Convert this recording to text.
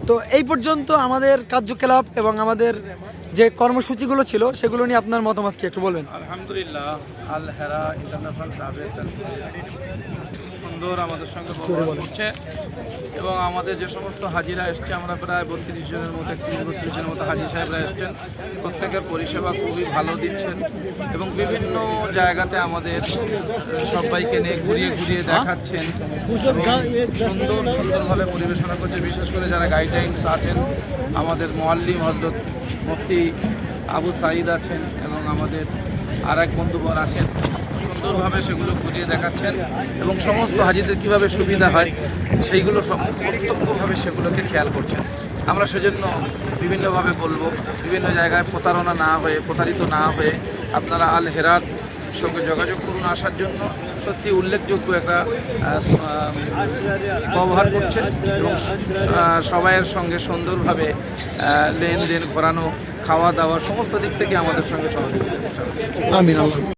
তো এই পর্যন্ত আমাদের কার্যকলাপ এবং আমাদের যে কর্মসূচিগুলো ছিল সেগুলো নিয়ে আপনার মতামত কি একটু বলবেন? আলহামদুলিল্লাহ, আল হেরা ইন্টারন্যাশনাল ট্রাভেলস সুন্দর আমাদের সঙ্গে ব্যবহার করছে এবং আমাদের যে সমস্ত হাজিরা এসছে, আমরা প্রায় 32 জনের মতো 31-32 জনের মতো হাজি সাহেবরা এসছেন। প্রত্যেকের পরিষেবা খুবই ভালো দিচ্ছেন এবং বিভিন্ন জায়গাতে আমাদের সবাইকে নিয়ে ঘুরিয়ে ঘুরিয়ে দেখাচ্ছেন, সুন্দরভাবে পরিবেশনা করছে। বিশেষ করে যারা গাইডলাইন্স আছেন, আমাদের মুআল্লিম হযরত মুফতি আবু সাঈদ আছেন এবং আমাদের আর এক বন্ধুবর আছেন, সুন্দরভাবে সেগুলো ঘুরিয়ে দেখাচ্ছেন এবং সমস্ত হাজিদের কীভাবে সুবিধা হয় সেইগুলো সব প্রত্যক্ষভাবে সেগুলোকে খেয়াল করছেন। আমরা সেজন্য বিভিন্নভাবে বলবো, বিভিন্ন জায়গায় প্রতারিত না হয়ে আপনারা আল হেরার সঙ্গে যোগাযোগ করুন আসার জন্য। সত্যি উল্লেখযোগ্য একটা ব্যবহার করছে এবং সবাইয়ের সঙ্গে সুন্দরভাবে লেনদেন করানো, খাওয়া দাওয়া সমস্ত দিক থেকে আমাদের সঙ্গে সহযোগিতা করছে। আমিন।